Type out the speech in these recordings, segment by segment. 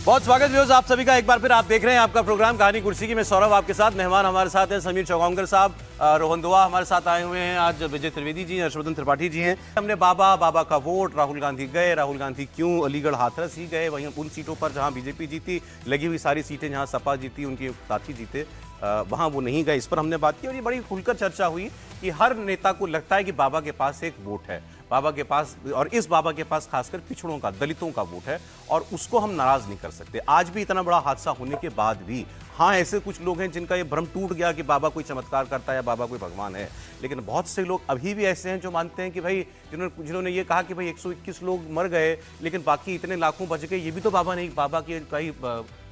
बहुत स्वागत व्यूअर्स आप सभी का एक बार फिर। आप देख रहे हैं आपका प्रोग्राम कहानी कुर्सी की। मैं सौरभ आपके साथ। मेहमान हमारे साथ हैं समीर चौगांवकर साहब, रोहन दुआ हमारे साथ आए हुए हैं, आज विजय त्रिवेदी जी, हर्षवर्धन त्रिपाठी जी हैं। हमने बाबा का वोट, राहुल गांधी गए, राहुल गांधी क्यों अलीगढ़ हाथरस ही गए, वहीं उन सीटों पर जहां बीजेपी जीती, लगी हुई सारी सीटें जहां सपा जीती, उनके साथी जीते, वहां वो नहीं गए, इस पर हमने बात की। और ये बड़ी खुलकर चर्चा हुई कि हर नेता को लगता है कि बाबा के पास एक वोट है, बाबा के पास, और इस बाबा के पास खासकर पिछड़ों का, दलितों का वोट है, और उसको हम नाराज नहीं कर सकते। आज भी इतना बड़ा हादसा होने के बाद भी हाँ, ऐसे कुछ लोग हैं जिनका ये भ्रम टूट गया कि बाबा कोई चमत्कार करता है या बाबा कोई भगवान है, लेकिन बहुत से लोग अभी भी ऐसे हैं जो मानते हैं कि भाई जिन्होंने ये कहा कि भाई 121 लोग मर गए लेकिन बाकी इतने लाखों बच गए, ये भी तो बाबा नहीं, बाबा की कहीं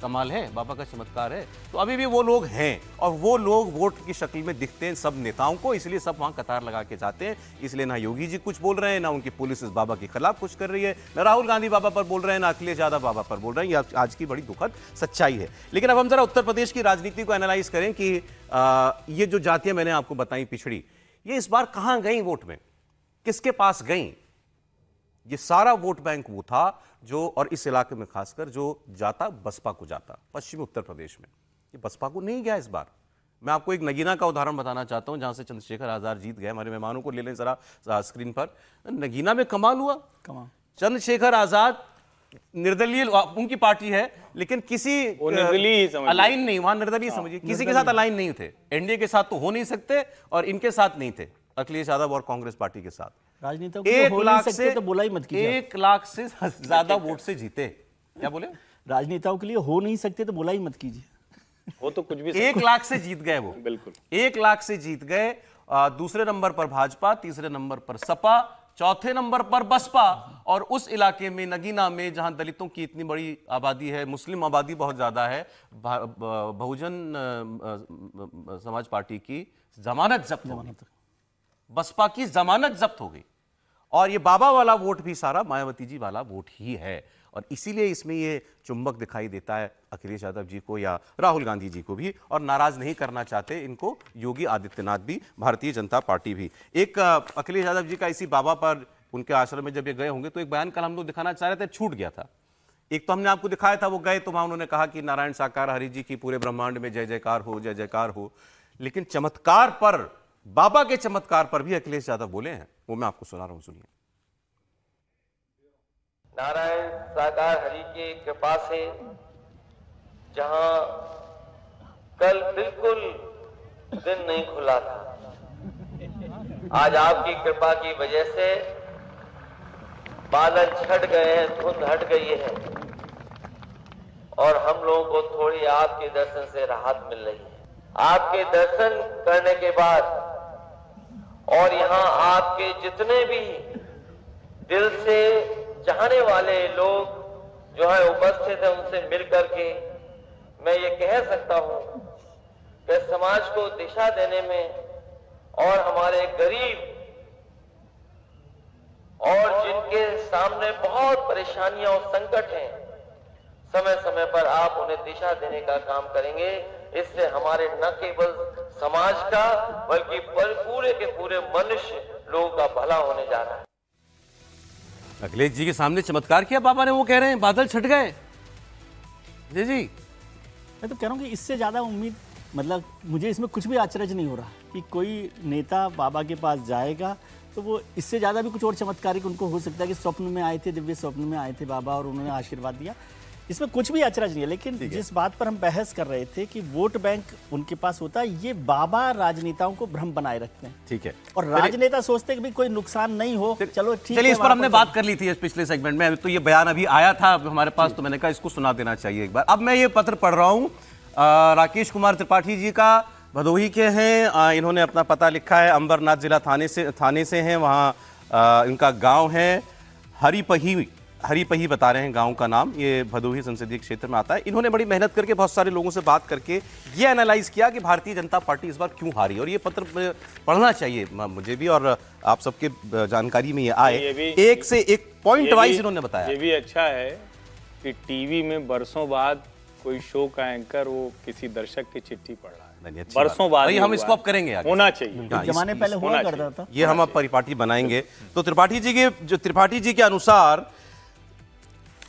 कमाल है, बाबा का चमत्कार है। तो अभी भी वो लोग हैं, और वो लोग वोट की शक्ल में दिखते हैं सब नेताओं को, इसलिए सब वहां कतार लगा के जाते हैं। इसलिए ना योगी जी कुछ बोल रहे हैं, ना उनकी पुलिस इस बाबा के खिलाफ कुछ कर रही है, ना राहुल गांधी बाबा पर बोल रहे हैं, ना अखिलेश यादव बाबा पर बोल रहे हैं। ये आज की बड़ी दुखद सच्चाई है। लेकिन अब हम जरा उत्तर प्रदेश की राजनीति को एनालाइज करें कि ये जो जातियां मैंने आपको बताई पिछड़ी, ये इस बार कहां गई वोट में, किसके पास गई? ये सारा वोट बैंक वो था जो, और इस इलाके में खासकर जो जाता बसपा को जाता, पश्चिमी उत्तर प्रदेश में, ये बसपा को नहीं गया इस बार। मैं आपको एक नगीना का उदाहरण बताना चाहता हूं जहां से चंद्रशेखर आजाद जीत गए। हमारे मेहमानों को ले लें जरा स्क्रीन पर। नगीना में कमाल हुआ। चंद्रशेखर आजाद निर्दलीय, उनकी पार्टी है लेकिन किसी अलाइन नहीं, वहां निर्दलीय समझिए, किसी के साथ अलाइन नहीं थे, एनडीए के साथ तो हो नहीं सकते और इनके साथ नहीं थे, अखिलेश यादव और कांग्रेस पार्टी के साथ। राजनीति 1 लाख से तो बोला ही मत कीजिए, 1 लाख से ज्यादा वोट से जीते। क्या बोले? राजनेताओं के लिए हो नहीं सकते तो बोला ही मत कीजिए। वो तो कुछ भी 1 लाख से जीत गए वो, बिल्कुल 1 लाख से जीत गए। दूसरे नंबर पर भाजपा, तीसरे नंबर पर सपा, चौथे नंबर पर बसपा। और उस इलाके में नगीना में जहां दलितों की इतनी बड़ी आबादी है, मुस्लिम आबादी बहुत ज्यादा है, बहुजन समाज पार्टी की जमानत जब्त हो गई, बसपा की जमानत जब्त हो गई, और ये बाबा वाला वोट भी सारा मायावती जी वाला वोट ही है। और इसीलिए इसमें ये चुंबक दिखाई देता है अखिलेश यादव जी को या राहुल गांधी जी को भी, और नाराज नहीं करना चाहते इनको योगी आदित्यनाथ भी, भारतीय जनता पार्टी भी। एक अखिलेश यादव जी का इसी बाबा पर, उनके आश्रम में जब ये गए होंगे तो एक बयान कल हम लोग दिखाना चाह रहे थे, छूट गया था। एक तो हमने आपको दिखाया था, वो गए तो वहां उन्होंने कहा कि नारायण साकार हरि जी की पूरे ब्रह्मांड में जय जयकार हो, जय जयकार हो। लेकिन चमत्कार पर, बाबा के चमत्कार पर भी अखिलेश यादव बोले हैं, वो मैं आपको सुना रहा हूं, सुनिए। नारायण साकार हरि की कृपा से जहां कल बिल्कुल दिन नहीं खुला था, आज आपकी कृपा की वजह से बादल छट गए हैं, धुंध हट गई है, और हम लोगों को थोड़ी आपके दर्शन से राहत मिल रही है। आपके दर्शन करने के बाद और यहां आपके जितने भी दिल से चाहने वाले लोग जो है उपस्थित है, उनसे मिलकर के मैं ये कह सकता हूं कि समाज को दिशा देने में और हमारे गरीब और जिनके सामने बहुत परेशानियां और संकट हैं, समय समय पर आप उन्हें दिशा देने का काम करेंगे। इससे हमारे न केवल समाज का बल्कि पूरे के पूरे मनुष्य लोगों का भला होने जा रहा है। अखिलेश जी के सामने चमत्कार किया बाबा ने, वो कह रहे हैं बादल छट गए। जी जी, मैं तो कह रहा हूँ कि इससे ज्यादा उम्मीद, मतलब मुझे इसमें कुछ भी आश्चर्य नहीं हो रहा कि कोई नेता बाबा के पास जाएगा तो वो इससे ज्यादा भी कुछ और चमत्कारिक उनको हो सकता है कि स्वप्न में आए थे, दिव्य स्वप्न में आए थे बाबा और उन्होंने आशीर्वाद दिया। इसमें कुछ भी अचरज नहीं है। लेकिन जिस बात पर हम बहस कर रहे थे कि वोट बैंक उनके पास होता है, ये बाबा राजनेताओं को भ्रम बनाए रखते हैं। ठीक है, और राजनेता सोचते हैं कि भी कोई नुकसान नहीं हो, चलो ठीक है। चलिए, इस पर हमने बात कर ली थी पिछले सेगमेंट में, तो ये बयान अभी आया था हमारे पास, तो मैंने कहा इसको सुना देना चाहिए एक बार। अब मैं ये पत्र पढ़ रहा हूँ राकेश कुमार त्रिपाठी जी का, भदोही के हैं। इन्होंने अपना पता लिखा है, अंबरनाथ जिला थाने से हैं, वहाँ इनका गाँव है हरीपही बता रहे हैं गांव का नाम, ये भदोही संसदीय क्षेत्र में आता है। इन्होंने बड़ी मेहनत करके, बहुत सारे लोगों से बात करके ये एनालाइज किया कि भारतीय जनता पार्टी इस बार क्यों हारी, और ये पत्र पढ़ना चाहिए मुझे भी और आप सबके जानकारी में ये आए। एक से एक पॉइंट वाइज इन्होंने बताया। ये भी अच्छा है कि टीवी में बरसों बाद कोई शो का एंकर वो किसी दर्शक की चिट्ठी पढ़ रहा है, बरसों बाद। हम इसको अब करेंगे, होना चाहिए, जमाने पहले हुआ करता था। ये हम अब परिपाटी बनाएंगे। तो त्रिपाठी जी के अनुसार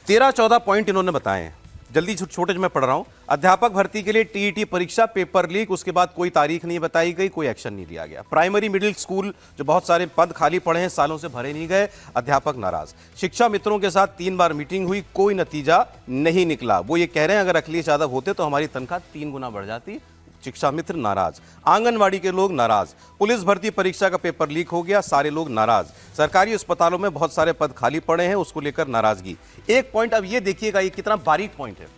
13-14 पॉइंट इन्होंने बताए हैं। जल्दी छोटे मैं पढ़ रहा हूं। अध्यापक भर्ती के लिए टीईटी परीक्षा पेपर लीक, उसके बाद कोई तारीख नहीं बताई गई, कोई एक्शन नहीं लिया गया। प्राइमरी मिडिल स्कूल जो बहुत सारे पद खाली पड़े हैं, सालों से भरे नहीं गए, अध्यापक नाराज। शिक्षा मित्रों के साथ 3 बार मीटिंग हुई, कोई नतीजा नहीं निकला। वो ये कह रहे हैं अगर अखिलेश यादव होते तो हमारी तनख्वाह 3 गुना बढ़ जाती। शिक्षा मित्र नाराज। आंगनवाड़ी के लोग नाराज। पुलिस भर्ती परीक्षा का पेपर लीक हो गया, सारे लोग नाराज। सरकारी अस्पतालों में बहुत सारे पद खाली पड़े हैं, उसको लेकर नाराजगी। एक पॉइंट अब ये देखिएगा, ये कितना बारीक पॉइंट है।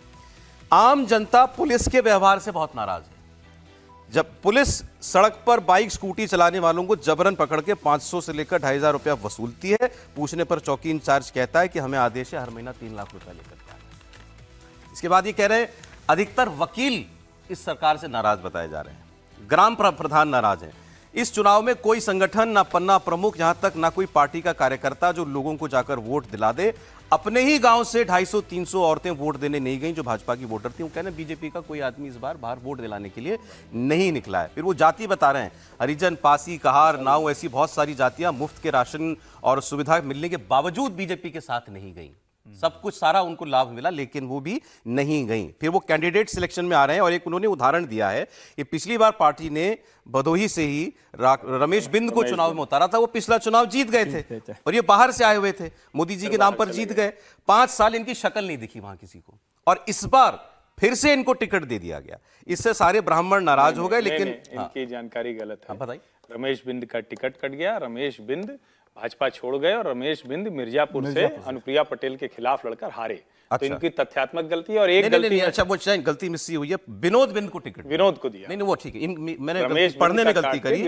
आम जनता पुलिस के व्यवहार से बहुत नाराज है। जब पुलिस सड़क पर बाइक स्कूटी चलाने वालों को जबरन पकड़ के 500 से लेकर 2,500 रुपया वसूलती है, पूछने पर चौकी इंचार्ज कहता है कि हमें आदेश है हर महीना 3 लाख रुपया लेकर के आना। इसके बाद ये कह रहे हैं अधिकतर वकील इस सरकार से नाराज बताए जा रहे हैं। ग्राम प्रधान नाराज हैं। इस चुनाव में कोई संगठन, ना पन्ना प्रमुख, यहां तक ना कोई पार्टी का कार्यकर्ता जो लोगों को जाकर वोट दिला दे। अपने ही गांव से 250-300 औरतें वोट देने नहीं गई जो भाजपा की वोटर थी। वो कहना बीजेपी का कोई आदमी इस बार बाहर वोट दिलाने के लिए नहीं निकला है। फिर वो जाति बता रहे हैं, हरिजन, पासी, कहार, नाऊ, ऐसी बहुत सारी जातियां मुफ्त के राशन और सुविधा मिलने के बावजूद बीजेपी के साथ नहीं गई। सब कुछ सारा उनको लाभ मिला लेकिन वो भी नहीं गई। फिर वो कैंडिडेट सिलेक्शन में आ रहे हैं और एक उन्होंने उदाहरण दिया है कि पिछली बार पार्टी ने भदोही से ही रमेश बिंद को चुनाव में उतारा था, वो पिछला चुनाव जीत गए थे और ये बाहर से आए हुए थे, मोदी जी के नाम पर जीत गए। 5 साल इनकी शक्ल नहीं दिखी वहां किसी को, और इस बार फिर से इनको टिकट दे दिया गया। इससे सारे ब्राह्मण नाराज हो गए। लेकिन इनकी जानकारी गलत है। बताइए। रमेश बिंद का टिकट कट गया, रमेश बिंद भाजपा छोड़ गए और रमेश बिंद मिर्जापुर से अनुप्रिया पटेल के खिलाफ लड़कर हारे। तो इनकी तथ्यात्मक गलती और एक गलती अच्छा वो गलती मिस हुई है, विनोद बिंद को टिकट, विनोद को दिया। नहीं वो ठीक है, मैंने पढ़ने में गलती करी,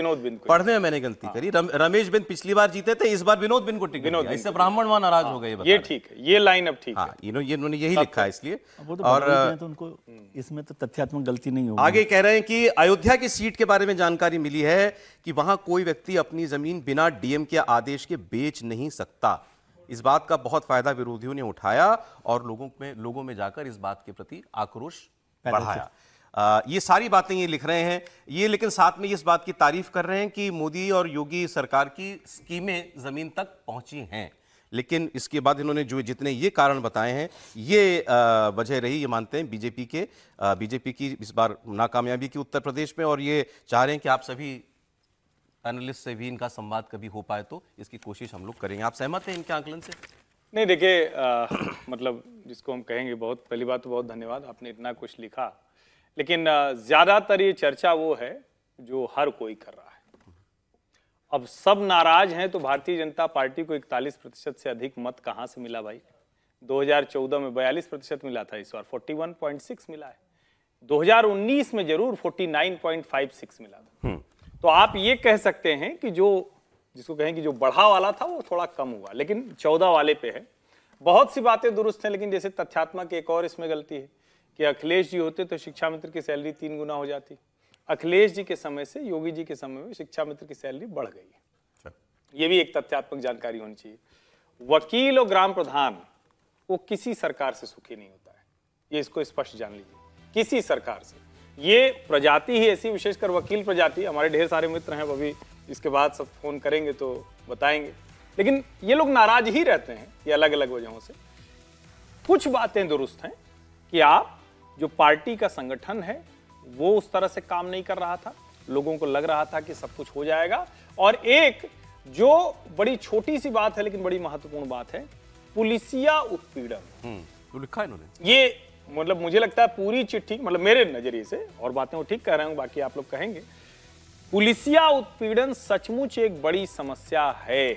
पढ़ने में मैंने गलती करी। रमेश बिंद पिछली बार जीते थे, इस बार विनोद बिंद को टिकट दिया, इससे ब्राह्मण वहां नाराज हो गए। ये ठीक है, ये लाइन अब ठीक है। इन्होंने यही लिखा है इसलिए। और उनको इसमें तो तथ्यात्मक गलती नहीं होगी। आगे कह रहे हैं कि अयोध्या की सीट के बारे में जानकारी मिली है कि वहां कोई व्यक्ति अपनी जमीन बिना डीएम के आदेश के बेच नहीं सकता। इस बात का बहुत फायदा विरोधियों ने उठाया और लोगों में जाकर इस बात के प्रति आक्रोश बढ़ाया। ये सारी बातें ये लिख रहे हैं ये, लेकिन साथ में इस बात की तारीफ कर रहे हैं कि मोदी और योगी सरकार की स्कीमें जमीन तक पहुंची हैं। लेकिन इसके बाद इन्होंने जो जितने ये कारण बताए हैं, ये वजह रही, ये मानते हैं बीजेपी की इस बार नाकामयाबी की उत्तर प्रदेश में, और ये चाह रहे हैं कि आप सभी पैनलिस्ट से भी इनका संवाद कभी हो पाए तो इसकी कोशिश हम लोग करेंगे। आप सहमत हैं इनके आकलन से? नहीं देखिए, मतलब जिसको हम कहेंगे, बहुत पहली बात तो बहुत धन्यवाद, आपने इतना कुछ लिखा। लेकिन ज्यादातर ये चर्चा वो है जो हर कोई कर रहा है। अब सब नाराज हैं तो भारतीय जनता पार्टी को 41% से अधिक मत कहां से मिला भाई? 2014 में 42% मिला था, इस बार 41.6 मिला है। 2019 में जरूर 49.56 मिला था। तो आप ये कह सकते हैं कि जिसको कहें कि जो बढ़ा वाला था वो थोड़ा कम हुआ, लेकिन 14 वाले पे है। बहुत सी बातें दुरुस्त हैं, लेकिन जैसे तथ्यात्मक एक और इसमें गलती है कि अखिलेश जी होते तो शिक्षा मित्र की सैलरी 3 गुना हो जाती। अखिलेश जी के समय से योगी जी के समय में शिक्षा मित्र की सैलरी बढ़ गई है। ये भी एक तथ्यात्मक जानकारी होनी चाहिए। वकील और ग्राम प्रधान वो किसी सरकार से सुखी नहीं होता है, ये इसको स्पष्ट जान लीजिए। किसी सरकार से ये प्रजाति ही ऐसी, विशेषकर वकील प्रजाति, हमारे ढेर सारे मित्र हैं, अभी इसके बाद सब फोन करेंगे तो बताएंगे, लेकिन ये लोग नाराज ही रहते हैं ये अलग अलग वजहों से। कुछ बातें दुरुस्त हैं कि आप जो पार्टी का संगठन है वो उस तरह से काम नहीं कर रहा था, लोगों को लग रहा था कि सब कुछ हो जाएगा। और एक जो बड़ी छोटी सी बात है लेकिन बड़ी महत्वपूर्ण बात है, पुलिसिया उत्पीड़न। लिखा है इन्होंने, ये मतलब मुझे लगता है पूरी चिट्ठी, मतलब मेरे नजरिए से, और बातें वो ठीक कह रहे हूं, बाकी आप लोग कहेंगे, पुलिसिया उत्पीड़न सचमुच एक बड़ी समस्या है,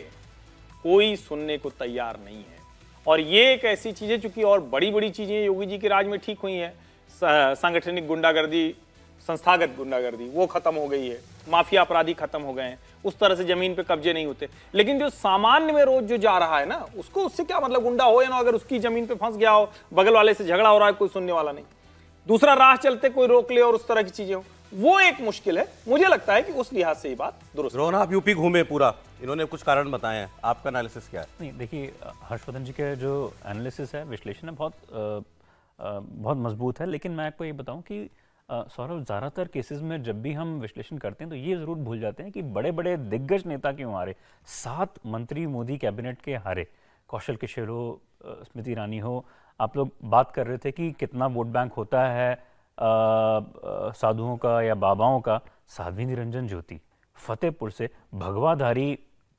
कोई सुनने को तैयार नहीं है। और ये एक ऐसी चीज है, चूंकि और बड़ी बड़ी चीजें योगी जी के राज में ठीक हुई हैं, सांगठनिक गुंडागर्दी, संस्थागत गुंडागर्दी वो खत्म हो गई है, माफिया अपराधी खत्म हो गए हैं, उस तरह से जमीन पे कब्जे नहीं होते। लेकिन जो सामान्य में रोज जो जा रहा है ना, उसको उससे क्या मतलब, गुंडा हो या ना, अगर उसकी जमीन पे फंस गया हो, बगल वाले से झगड़ा हो रहा है, कोई सुनने वाला नहीं, दूसरा राह चलते कोई रोक ले और उस तरह की चीजें हो, वो एक मुश्किल है। मुझे लगता है कि उस लिहाज से ये बात दुरुस्त। रोहन, आप यूपी घूमे पूरा, इन्होंने कुछ कारण बताए हैं, आपका एनालिसिस क्या है? नहीं देखिए, हर्षवर्धन जी के जो एनालिसिस है, विश्लेषण है, बहुत मजबूत है। लेकिन मैं आपको ये बताऊं कि सौरभ, ज़्यादातर केसेस में जब भी हम विश्लेषण करते हैं तो ये ज़रूर भूल जाते हैं कि बड़े बड़े दिग्गज नेता क्यों हारे। 7 मंत्री मोदी कैबिनेट के हारे, कौशल किशोर हो, स्मृति ईरानी हो, आप लोग बात कर रहे थे कि कितना वोट बैंक होता है साधुओं का या बाबाओं का। साध्वी निरंजन ज्योति फतेहपुर से भगवाधारी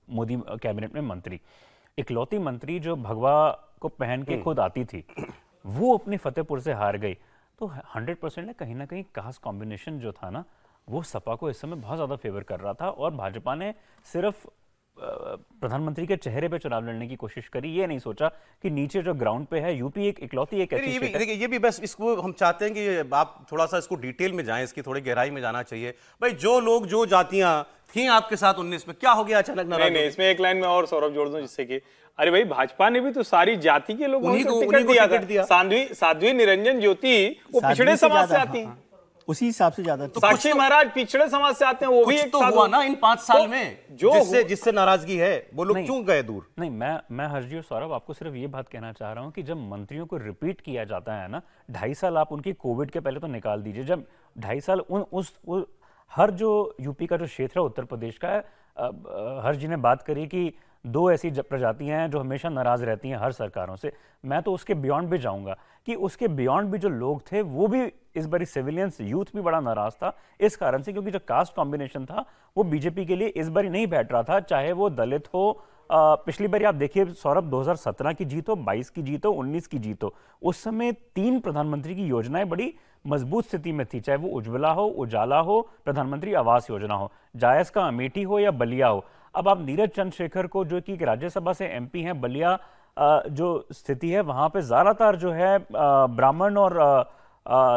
मोदी कैबिनेट में मंत्री, इकलौती मंत्री जो भगवा को पहन के खुद आती थी, वो अपने फतेहपुर से हार गई। तो 100% ने कहीं ना कहीं कास्ट कॉम्बिनेशन जो था ना, वो सपा को इस समय बहुत ज़्यादा फेवर कर रहा था और भाजपा ने सिर्फ प्रधानमंत्री के चेहरे पे चुनाव लड़ने की कोशिश करी, ये नहीं सोचा कि नीचे जो ग्राउंड पे है यूपी एक इकलौती एक ऐसी स्टेट है। देखिए, ये भी बस इसको हम चाहते हैं कि आप थोड़ा सा इसको डिटेल में जाएं, इसकी थोड़ी गहराई में जाना चाहिए। भाई जो लोग जो जातियां थी आपके साथ 19 में, क्या हो गया अचानक? नहीं, इसमें एक लाइन में और सौरभ जोड़ दूं, जिससे कि अरे भाई भाजपा ने भी तो सारी जाति के लोगों को टिकट दिया था। साध्वी निरंजन ज्योति वो पिछड़े समाज से आती हैं, उसी हिसाब से ज्यादा। तो साक्षी महाराज पिछड़े समाज से आते हैं, वो भी एक तो हुआ ना इन 5 साल में जो जिससे नाराजगी है, वो लोग क्यों गए दूर? नहीं, मैं हर्षजी और सौरभ आपको सिर्फ ये बात कहना चाह रहा हूं कि जब मंत्रियों को रिपीट किया जाता है ना, 2.5 साल आप उनकी कोविड के पहले तो निकाल दीजिए, जब 2.5 साल हर जो यूपी का जो क्षेत्र है उत्तर प्रदेश का है, हर्ष जी ने बात करी कि 2 ऐसी प्रजातियां हैं जो हमेशा नाराज रहती हैं हर सरकारों से। मैं तो उसके बियॉन्ड भी जाऊंगा कि उसके बियॉन्ड भी जो लोग थे वो भी इस बारी सिविलियंस यूथ भी बड़ा नाराज था इस कारण से, क्योंकि जो कास्ट कॉम्बिनेशन था वो बीजेपी के लिए इस बारी नहीं बैठ रहा था, चाहे वो दलित हो। पिछली बार आप देखिए सौरभ, 2017 की जीत हो, 22 की जीत हो, 19 की जीत हो, उस समय 3 प्रधानमंत्री की योजनाएं बड़ी मजबूत स्थिति में थी, चाहे वो उज्ज्वला हो, उजाला हो, प्रधानमंत्री आवास योजना हो, जायज का अमेठी हो या बलिया हो। अब आप नीरज चंद्रशेखर को, जो कि राज्यसभा से एमपी हैं, बलिया जो स्थिति है वहां पे ज्यादातर जो है ब्राह्मण और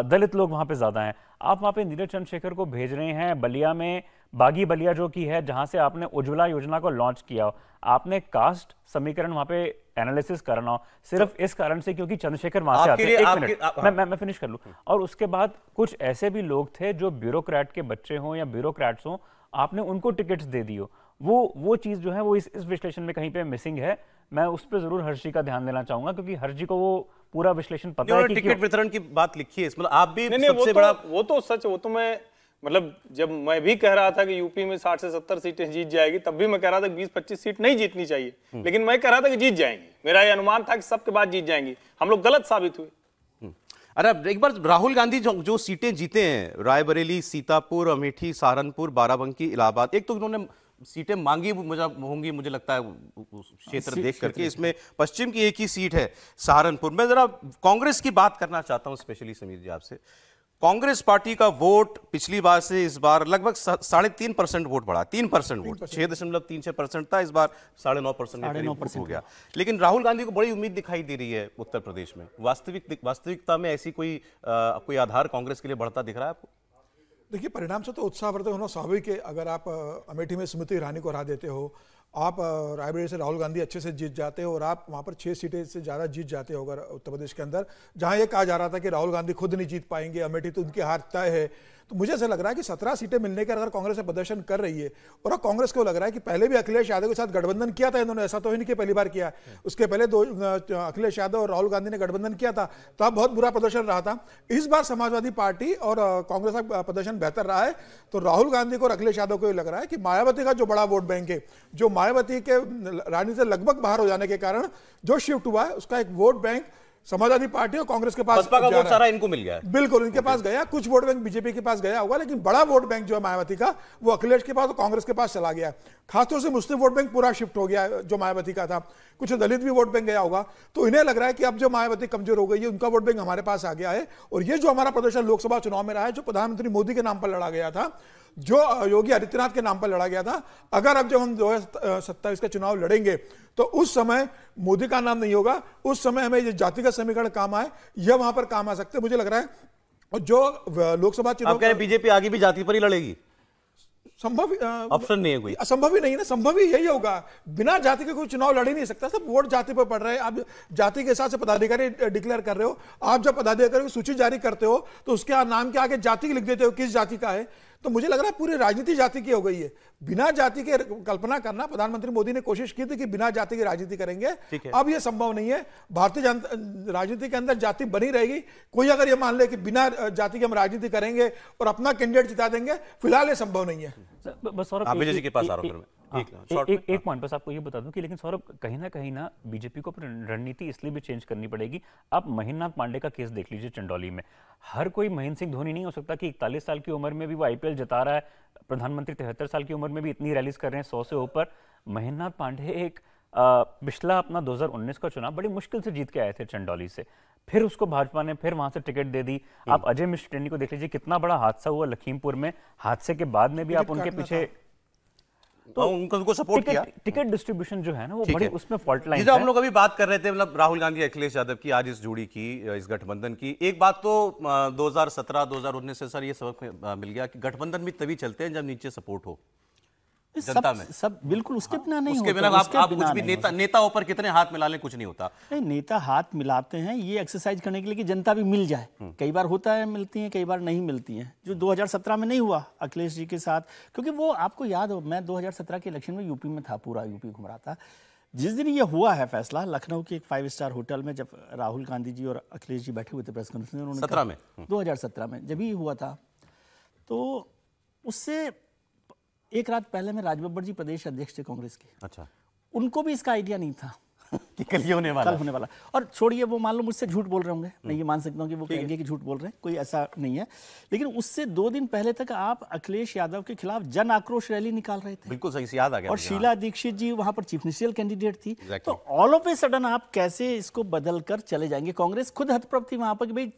दलित लोग वहां पे ज्यादा हैं, आप वहां पे नीरज चंद्रशेखर को भेज रहे हैं बलिया में, बागी बलिया जो की है जहां से आपने उज्ज्वला योजना को लॉन्च किया हो, आपने कास्ट समीकरण वहां पे एनालिसिस करना हो सिर्फ इस कारण से क्योंकि चंद्रशेखर वहां से आते हैं। 1 मिनट मैं फिनिश कर लूं। और उसके बाद कुछ ऐसे भी लोग थे जो ब्यूरोक्रेट के बच्चे हों या ब्यूरोक्रेट्स हों, आपने उनको टिकट्स दे दियो। वो चीज जो है वो इस विश्लेषण में कहीं पे मिसिंग है। मैं उस पर जरूर हर्ष जी का ध्यान देना चाहूंगा क्योंकि हर्ष जी को वो पूरा विश्लेषण पता है कि टिकट वितरण की बात लिखी है, मतलब आप भी सबसे बड़ा वो तो सच, वो तो मैं मतलब जब मैं भी कह रहा था कि यूपी में 60 से 70 सीटें जीत जाएगी, तब भी मैं कह रहा था कि 20-25 सीट नहीं जीतनी चाहिए, लेकिन मैं कह रहा था कि जीत जाएंगी। मेरा ये अनुमान था कि सबके बाद जीत जाएंगी, हम लोग गलत साबित हुए। अरे एक बार राहुल गांधी जो सीटें जीते हैं, रायबरेली, सीतापुर, अमेठी, सहारनपुर, बाराबंकी, इलाहाबाद, एक तो उन्होंने सीटें मांगी होंगी मुझे लगता है क्षेत्र देख करके, इसमें पश्चिम की एक ही सीट है सहारनपुर। मैं जरा कांग्रेस की बात करना चाहता हूं स्पेशली समीर जी आपसे। कांग्रेस पार्टी का वोट पिछली बार से इस बार लगभग 3.5% वोट बढ़ा, 3% वोट, 6.36% था, इस बार 9.5% हो गया। लेकिन राहुल गांधी को बड़ी उम्मीद दिखाई दे रही है उत्तर प्रदेश में। वास्तविकता में ऐसी कोई आधार कांग्रेस के लिए बढ़ता दिख रहा है आपको? देखिए, परिणाम से तो उत्साहवर्धक होना स्वाभाविक है। अगर आप अमेठी में स्मृति ईरानी को हरा देते हो, आप रायबरेली से राहुल गांधी अच्छे से जीत जाते हो और आप वहाँ पर 6 सीटें से ज़्यादा जीत जाते हो अगर उत्तर प्रदेश के अंदर, जहाँ ये कहा जा रहा था कि राहुल गांधी खुद नहीं जीत पाएंगे, अमेठी तो उनकी हार तय है। तो मुझे ऐसा लग रहा है कि 17 सीटें मिलने के अगर कांग्रेस से प्रदर्शन कर रही है, और अब कांग्रेस को लग रहा है कि पहले भी अखिलेश यादव के साथ गठबंधन किया था इन्होंने, ऐसा तो ही नहीं कि पहली बार किया, उसके पहले अखिलेश यादव और राहुल गांधी ने गठबंधन किया था, तब बहुत बुरा प्रदर्शन रहा था। इस बार समाजवादी पार्टी और कांग्रेस का प्रदर्शन बेहतर रहा है, तो राहुल गांधी को और अखिलेश यादव को लग रहा है कि मायावती का जो बड़ा वोट बैंक है, जो मायावती के राजनीति से लगभग बाहर हो जाने के कारण जो शिफ्ट हुआ है, उसका एक वोट बैंक समाजवादी पार्टी और कांग्रेस के पास बसपा का वोट सारा इनको मिल गया है। बिल्कुल, इनके पास गया, कुछ वोट बैंक बीजेपी के पास गया होगा, लेकिन बड़ा वोट बैंक जो है मायावती का, वो अखिलेश के पास और कांग्रेस के पास चला गया। खासतौर से मुस्लिम वोट बैंक पूरा शिफ्ट हो गया जो मायावती का था, कुछ दलित भी वोट बैंक गया होगा। तो इन्हें लग रहा है कि अब जो मायावती कमजोर हो गई है, उनका वोट बैंक हमारे पास आ गया है। और ये जो हमारा प्रदर्शन लोकसभा चुनाव में रहा है, जो प्रधानमंत्री मोदी के नाम पर लड़ा गया था, जो योगी आदित्यनाथ के नाम पर लड़ा गया था, अगर अब जब हम 2027 का चुनाव लड़ेंगे तो उस समय मोदी का नाम नहीं होगा, उस समय हमें ये जातिगत समीकरण काम आए, यह वहां पर काम आ सकते हैं मुझे लग रहा है। और जो लोकसभा चुनाव, आप कह रहे हैं बीजेपी आगे भी जाति पर ही लड़ेगी? संभव ऑप्शन नहीं है कोई, असंभव ही नहीं ना, संभव ही यही होगा। बिना जाति के कोई चुनाव लड़ ही नहीं सकता, सब वोट जाति पर पड़ रहे हैं। आप जाति के हिसाब से पदाधिकारी डिक्लेयर कर रहे हो, आप जब पदाधिकारी की सूची जारी करते हो तो उसके नाम के आगे जाति लिख देते हो, किस जाति का है। तो मुझे लग रहा है पूरी राजनीति जाति की हो गई है, बिना जाति के कल्पना करना। प्रधानमंत्री मोदी ने कोशिश की थी कि बिना जाति की राजनीति करेंगे, अब यह संभव नहीं है। भारतीय राजनीति के अंदर जाति बनी रहेगी। कोई अगर ये मान ले कि बिना जाति के हम राजनीति करेंगे और अपना कैंडिडेट जिता देंगे, फिलहाल ये संभव नहीं है। बस और विजय जी के पास आ रहा हूं। एक पॉइंट बस आपको ये बता दूं कि लेकिन सौरभ कहीं ना बीजेपी को रणनीति इसलिए भी चेंज करनी पड़ेगी। आप महेंद्र नाथ पांडे का केस देख लीजिए चंदौली में। हर कोई महेंद्र सिंह धोनी नहीं हो सकता कि 41 साल की उम्र में भी वो आईपीएल जिता रहा है, प्रधानमंत्री 73 साल की उम्र में भी इतनी रैलीज कर रहे हैं 100 से ऊपर। महेंद्र नाथ पांडे एक पिछला अपना 2019 का चुनाव बड़ी मुश्किल से जीत के आए थे चंदौली से, फिर उसको भाजपा ने फिर वहां से टिकट दे दी। आप अजय मिश्र टेनी को देख लीजिए, कितना बड़ा हादसा हुआ लखीमपुर में, हादसे के बाद में भी आप उनके पीछे तो उनको सपोर्ट किया। टिकट डिस्ट्रीब्यूशन जो है ना वो बड़ी उसमें फॉल्ट लाइन है। हम लोग अभी बात कर रहे थे मतलब राहुल गांधी अखिलेश यादव की, आज इस जोड़ी की, इस गठबंधन की। एक बात तो 2017-2019 से सर ये सबक मिल गया कि गठबंधन भी तभी चलते हैं जब नीचे सपोर्ट हो जनता में। सब बिल्कुल उसके बिना नहीं उसके बिना आप कुछ भी नेता ऊपर कितने हाथ मिला लें कुछ नहीं होता। नहीं, नेता हाथ मिलाते हैं ये एक्सरसाइज करने के लिए कि जनता भी मिल जाए। कई बार होता है मिलती हैं, कई बार नहीं मिलती हैं, जो 2017 में नहीं हुआ अखिलेश जी के साथ। क्योंकि वो आपको याद हो, मैं 2017 के इलेक्शन में यूपी में था, पूरा यूपी घूम रहा था। जिस दिन ये हुआ है फैसला, लखनऊ के एक 5 स्टार होटल में जब राहुल गांधी जी और अखिलेश जी बैठे हुए थे प्रेस कॉन्फ्रेंस में, उन्होंने 2017 में जब ही हुआ था, तो उससे एक रात पहले में राज बब्बर जी प्रदेश अध्यक्ष थे कांग्रेस के। अच्छा, उनको भी इसका आइडिया नहीं था कि कल ये होने वाला। और छोड़िए, वो मान लो मुझसे झूठ बोल रहे होंगे, मैं ये मान सकता हूँ कि वो कहेंगे कि झूठ बोल रहे हैं, कोई ऐसा नहीं है। लेकिन उससे 2 दिन पहले तक आप अखिलेश यादव के खिलाफ जन आक्रोश रैली निकाल रहे थे। बिल्कुल सही से याद आ गया। और शीला दीक्षित जी वहां पर चीफ मिनिस्टरियल कैंडिडेट थी। तो ऑल ऑफ ए सडन आप कैसे इसको बदल कर चले जाएंगे? कांग्रेस खुद हतप्रभ थी वहां पर कि भाई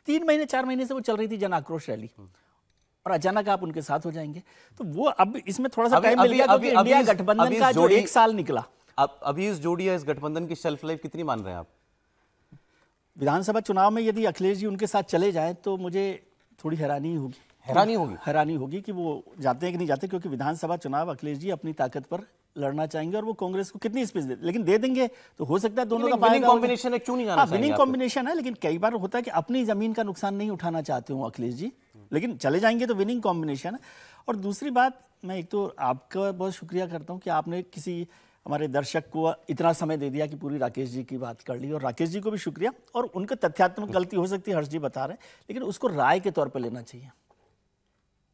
3 महीने 4 महीने से वो चल रही थी जन आक्रोश रैली, और अचानक आप उनके साथ हो जाएंगे। तो वो अब इसमें थोड़ा सा टाइम मिल गया, क्योंकि इंडिया गठबंधन का जो 1 साल निकला। अभी इस जोड़ी या इस गठबंधन की शेल्फ लाइफ कितनी मान रहे हैं आप? विधानसभा चुनाव में यदि अखिलेश जी उनके साथ चले जाएं तो मुझे थोड़ी हैरानी होगी कि वो जाते हैं कि नहीं जाते, क्योंकि विधानसभा चुनाव अखिलेश जी अपनी ताकत पर लड़ना चाहेंगे और वो कांग्रेस को कितनी स्पेस दे, लेकिन दे देंगे तो हो सकता है दोनों का विनिंग कॉम्बिनेशन है, क्यों नहीं जाना चाहेंगे? विनिंग कॉम्बिनेशन है, लेकिन कई बार होता है कि अपनी जमीन का नुकसान नहीं उठाना चाहते हो अखिलेश जी, लेकिन चले जाएंगे तो विनिंग कॉम्बिनेशन है। और दूसरी बात, मैं एक तो आपका बहुत शुक्रिया करता हूँ कि आपने किसी हमारे दर्शक को इतना समय दे दिया कि पूरी राकेश जी की बात कर ली, और राकेश जी को भी शुक्रिया। और उनका तथ्यात्मक गलती हो सकती है, हर्ष जी बता रहे हैं, लेकिन उसको राय के तौर पर लेना चाहिए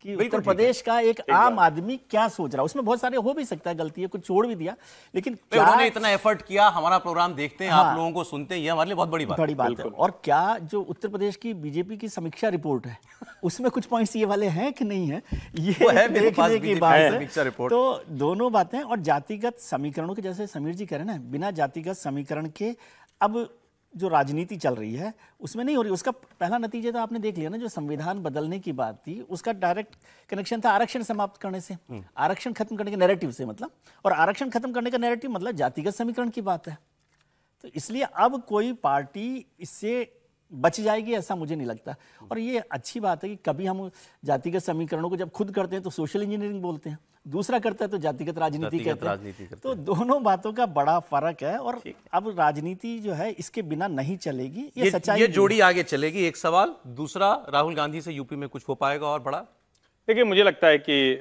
कि उत्तर प्रदेश का एक आम आदमी क्या सोच रहा है। उसमें बहुत सारे हो भी सकता है गलती है, कुछ छोड़ भी दिया, लेकिन उन्होंने इतना एफर्ट किया, हमारा प्रोग्राम देखते हैं, आप लोगों को सुनते हैं, ये हमारे लिए बहुत बड़ी बात है। और क्या जो उत्तर प्रदेश की बीजेपी की समीक्षा रिपोर्ट है उसमें कुछ पॉइंट्स ये वाले हैं कि नहीं है, ये देखने की बात है। तो दोनों बातें, और जातिगत समीकरणों के, जैसे समीर जी कह रहे हैं ना, बिना जातिगत समीकरण के अब जो राजनीति चल रही है उसमें नहीं हो रही। उसका पहला नतीजा तो आपने देख लिया ना, जो संविधान बदलने की बात थी उसका डायरेक्ट कनेक्शन था आरक्षण समाप्त करने से, आरक्षण खत्म करने के नैरेटिव से, मतलब, और आरक्षण खत्म करने का नैरेटिव मतलब जातिगत समीकरण की बात है। तो इसलिए अब कोई पार्टी इससे बच जाएगी ऐसा मुझे नहीं लगता। और ये अच्छी बात है कि कभी हम जातिगत समीकरणों को जब खुद करते हैं तो सोशल इंजीनियरिंग बोलते हैं, दूसरा करता है तो जातिगत राजनीति कहते हैं। तो दोनों बातों का बड़ा फर्क है, और अब राजनीति जो है इसके बिना नहीं चलेगी, ये सच्चाई। ये जोड़ी आगे चलेगी, एक सवाल। दूसरा, राहुल गांधी से यूपी में कुछ हो पाएगा और बड़ा? देखिए, मुझे लगता है कि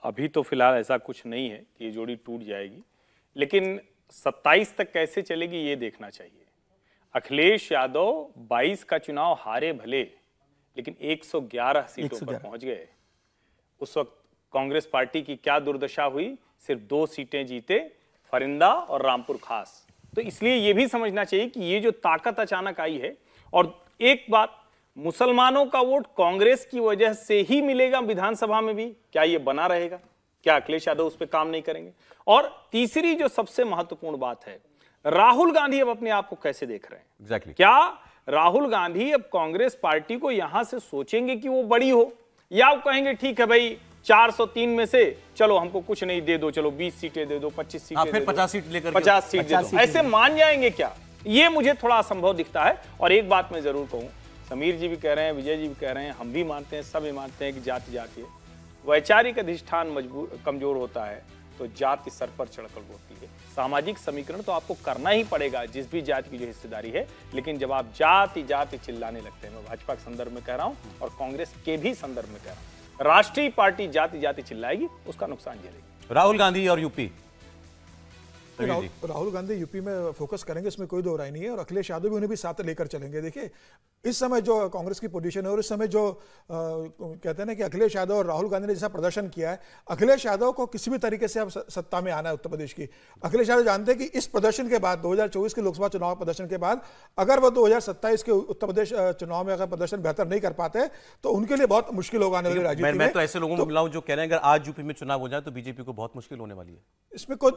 अभी तो फिलहाल ऐसा कुछ नहीं है कि ये जोड़ी टूट जाएगी, लेकिन 27 तक कैसे चलेगी ये देखना चाहिए। अखिलेश यादव 22 का चुनाव हारे भले, लेकिन 111 सीटों पर पहुंच गए। उस वक्त कांग्रेस पार्टी की क्या दुर्दशा हुई, सिर्फ 2 सीटें जीते, फरिंदा और रामपुर खास। तो इसलिए यह भी समझना चाहिए कि ये जो ताकत अचानक आई है, और एक बात, मुसलमानों का वोट कांग्रेस की वजह से ही मिलेगा विधानसभा में भी, क्या ये बना रहेगा? क्या अखिलेश यादव उस पर काम नहीं करेंगे? और तीसरी जो सबसे महत्वपूर्ण बात है, राहुल गांधी अब अपने आप को कैसे देख रहे हैं? Exactly. क्या राहुल गांधी अब कांग्रेस पार्टी को यहां से सोचेंगे कि वो बड़ी हो, या वो कहेंगे ठीक है भाई 403 में से चलो हमको कुछ नहीं, दे दो, चलो 20 सीटें दे दो, 25 सीटें फिर 50 सीट लेकर 50 सीट दे दो, ऐसे मान जाएंगे क्या? ये मुझे थोड़ा असंभव दिखता है। और एक बात मैं जरूर कहूं, समीर जी भी कह रहे हैं, विजय जी भी कह रहे हैं, हम भी मानते हैं, सब मानते हैं कि जाति जाति है, वैचारिक अधिष्ठान कमजोर होता है तो जाति सर पर चढ़कर बोलती है। सामाजिक समीकरण तो आपको करना ही पड़ेगा जिस भी जाति की जो हिस्सेदारी है, लेकिन जब आप जाति जाति चिल्लाने लगते हैं, मैं भाजपा के संदर्भ में कह रहा हूं और कांग्रेस के भी संदर्भ में कह रहा हूं, राष्ट्रीय पार्टी जाति जाति चिल्लाएगी, उसका नुकसान झेलेगी। राहुल गांधी और यूपी, देखिए राहुल गांधी यूपी में फोकस करेंगे, इसमें कोई दो राय नहीं है, और अखिलेश यादव भी उन्हें भी साथ लेकर चलेंगे। देखिए इस समय जो कांग्रेस की पोजीशन है और इस समय जो कहते हैं ना कि अखिलेश यादव और राहुल गांधी ने जैसा प्रदर्शन किया है, अखिलेश यादव को किसी भी तरीके से अब सत्ता में आना है उत्तर प्रदेश की। अखिलेश यादव जानते हैं कि इस प्रदर्शन के बाद 2024 के लोकसभा चुनाव प्रदर्शन के बाद अगर वो 2027 के उत्तर प्रदेश चुनाव में अगर प्रदर्शन बेहतर नहीं कर पाते तो उनके लिए बहुत मुश्किल होगा आने वाली राजनीति में। मैं तो ऐसे लोगों को मिला हूं जो कह रहे हैं अगर आज यूपी में चुनाव हो जाए तो बीजेपी को बहुत मुश्किल होने वाली है। इसमें कोई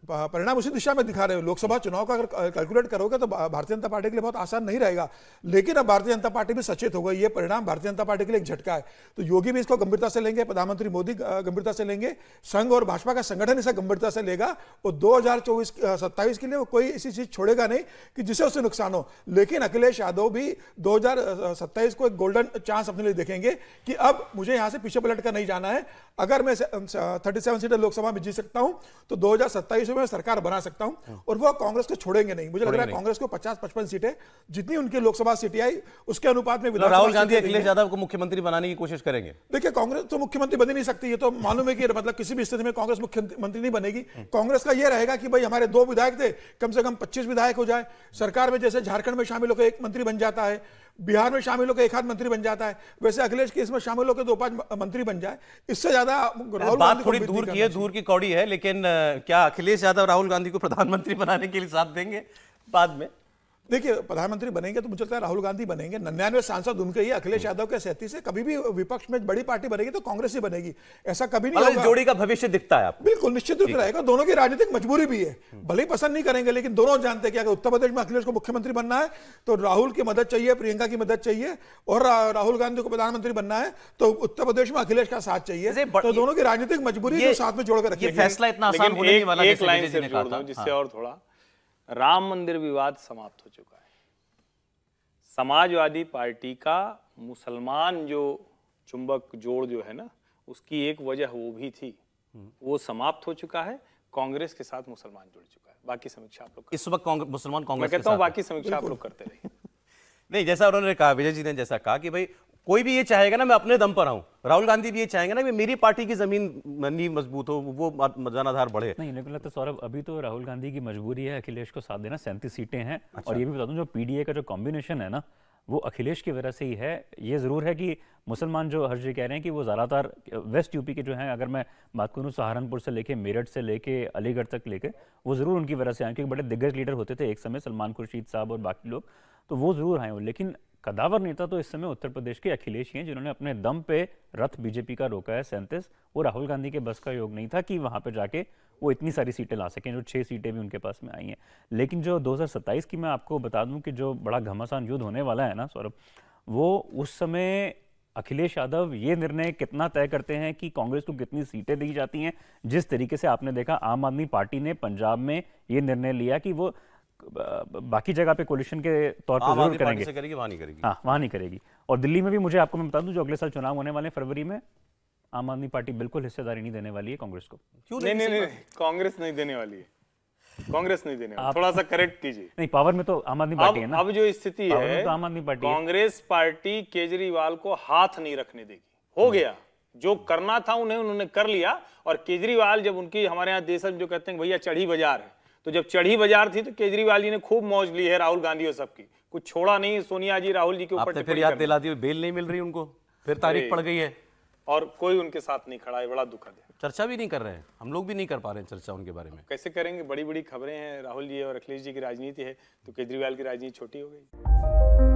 परिणाम उसी दिशा में दिखा रहे हो। लोकसभा चुनाव का अगर कैलकुलेट करोगे तो भारतीय जनता पार्टी के लिए बहुत आसान नहीं रहेगा, लेकिन अब भारतीय जनता पार्टी भी सचेत हो गई। ये परिणाम भारतीय जनता पार्टी के लिए एक झटका है, तो योगी भी इसको गंभीरता से लेंगे, प्रधानमंत्री मोदी गंभीरता से लेंगे, संघ और भाजपा का संगठन इसे गंभीरता से लेगा, और 2027 के लिए वो कोई ऐसी चीज छोड़ेगा नहीं कि जिससे उसे नुकसान हो। लेकिन अखिलेश यादव भी 2027 को एक गोल्डन चांस अपने लिए देखेंगे कि अब मुझे यहां से पीछे पलट कर नहीं जाना है। अगर मैं 37 सीटें लोकसभा में जीत सकता हूं तो 2027 में सरकार बना सकता हूं, और वो कांग्रेस को छोड़ेंगे नहीं। मुझे लग रहा है कांग्रेस को 50-55 सीटें जितनी उनकी लोकसभा सीटें आई उसके अनुपात में राहुल गांधी अखिलेश यादव को मुख्यमंत्री बनाने की कोशिश करेंगे। देखिए कांग्रेस तो मुख्यमंत्री बन ही नहीं सकती, ये तो मालूम है कि मतलब किसी भी स्थिति में कांग्रेस मुख्यमंत्री नहीं बनेगी। कांग्रेस का यह रहेगा कि भाई हमारे 2 विधायक थे, कम से कम 25 विधायक हो जाए, सरकार में जैसे झारखंड में शामिल होकर 1 मंत्री बन जाता है, बिहार में शामिल होकर 1 आध मंत्री बन जाता है, वैसे अखिलेश केस में शामिल होकर 2-5 मंत्री बन जाए। इससे ज्यादा राहुल बात थोड़ी दूर की है, दूर की कौड़ी है, लेकिन क्या अखिलेश यादव राहुल गांधी को प्रधानमंत्री बनाने के लिए साथ देंगे बाद में? देखिए प्रधानमंत्री बनेंगे तो मुझे लगता है राहुल गांधी बनेंगे। 99 सांसद उनके ही, अखिलेश यादव के 37 से। कभी भी विपक्ष में बड़ी पार्टी बनेगी तो कांग्रेस ही बनेगी, ऐसा कभी नहीं होगा। जोड़ी का भविष्य दिखता है आपको? बिल्कुल निश्चित रूप से रहेगा। दोनों की राजनीतिक मजबूरी भी है, भले ही पसंद नहीं करेंगे, लेकिन दोनों जानते हैं कि अगर उत्तर प्रदेश में अखिलेश को मुख्यमंत्री बनना है तो राहुल की मदद चाहिए, प्रियंका की मदद चाहिए, और राहुल गांधी को प्रधानमंत्री बनना है तो उत्तर प्रदेश में अखिलेश का साथ चाहिए। तो दोनों की राजनीतिक मजबूरी को साथ में जोड़कर रखेंगे। फैसला इतना आसान होने नहीं वाला। एक लाइन से जोड़ दूं जिससे और थोड़ा, राम मंदिर विवाद समाप्त हो चुका है। समाजवादी पार्टी का मुसलमान जो चुंबक जोड़ जो है ना, उसकी एक वजह वो भी थी, वो समाप्त हो चुका है। कांग्रेस के साथ मुसलमान जुड़ चुका है। बाकी समीक्षा आप लोग इस वक्त मुसलमान कांग्रेस, मैं कहता हूं बाकी समीक्षा आप लोग करते रहिए। नहीं, जैसा उन्होंने कहा, विजय जी ने जैसा कहा कि भाई कोई भी ये चाहेगा ना मैं अपने दम पर आऊं, राहुल गांधी भी ये चाहेंगे ना कि मेरी पार्टी की जमीन नींव मजबूत हो, वो जनाधार बढ़े। नहीं, लेकिन लगता है सौरभ अभी तो राहुल गांधी की मजबूरी है अखिलेश को साथ देना। 37 सीटें हैं। और ये भी बता दूं जो पीडीए का जो कॉम्बिनेशन है ना, वो अखिलेश की वजह से ही है। ये जरूर है कि मुसलमान जो हर्ष जी कह रहे हैं कि वो ज़्यादातर वेस्ट यूपी के जो हैं, अगर मैं बात करूँ सहारनपुर से लेके मेरठ से लेके अलीगढ़ तक लेके, वो ज़रूर उनकी वजह से आए, क्योंकि बड़े दिग्गज लीडर होते थे एक समय, सलमान खुर्शीद साहब और बाकी लोग, तो वो ज़रूर आए हो। लेकिन कदावर नेता तो इस समय उत्तर प्रदेश के अखिलेश ही हैं, जिन्होंने अपने दम पे रथ बीजेपी का रोका है 37। वो राहुल गांधी के बस का योग नहीं था कि वहां पे जाके वो इतनी सारी सीटें ला सकें, जो 6 सीटें भी उनके पास में आई हैं। लेकिन जो 2027 की मैं आपको बता दूं कि जो बड़ा घमासान युद्ध होने वाला है ना सौरभ, वो उस समय अखिलेश यादव ये निर्णय कितना तय करते हैं कि कांग्रेस को कितनी सीटें दी जाती हैं। जिस तरीके से आपने देखा आम आदमी पार्टी ने पंजाब में ये निर्णय लिया कि वो बाकी जगह पे कोलिशन के तौर पर जरूर करेंगे, करेगी, वहां नहीं करेगी। हाँ, वहां नहीं करेगी। और दिल्ली में भी मुझे आपको मैं बता दूं जो अगले साल चुनाव होने वाले हैं फरवरी में, आम आदमी पार्टी बिल्कुल हिस्सेदारी नहीं देने वाली है कांग्रेस को। क्यों नहीं, कांग्रेस नहीं देने वाली है, कांग्रेस नहीं देने वाली। थोड़ा सा करेक्ट कीजिए। नहीं, पावर में तो आम आदमी पार्टी है ना। अब जो स्थिति है, तो आम आदमी पार्टी, कांग्रेस पार्टी केजरीवाल को हाथ नहीं रखने देगी। हो गया जो करना था उन्होंने कर लिया। और केजरीवाल जब उनकी, हमारे यहाँ देश में जो कहते हैं भैया चढ़ी बाजार है, तो जब चढ़ी बाजार थी तो केजरीवाल जी ने खूब मौज ली है राहुल गांधी और सबकी, कुछ छोड़ा नहीं। सोनिया जी राहुल जी के ऊपर फिर याद दिला दी, बेल नहीं मिल रही उनको, फिर तारीख पड़ गई है और कोई उनके साथ नहीं खड़ा है। बड़ा दुखद है। चर्चा भी नहीं कर रहे हैं, हम लोग भी नहीं कर पा रहे हैं चर्चा उनके बारे में। कैसे करेंगे? बड़ी बड़ी खबरें हैं, राहुल जी और अखिलेश जी की राजनीति है, तो केजरीवाल की राजनीति छोटी हो गई।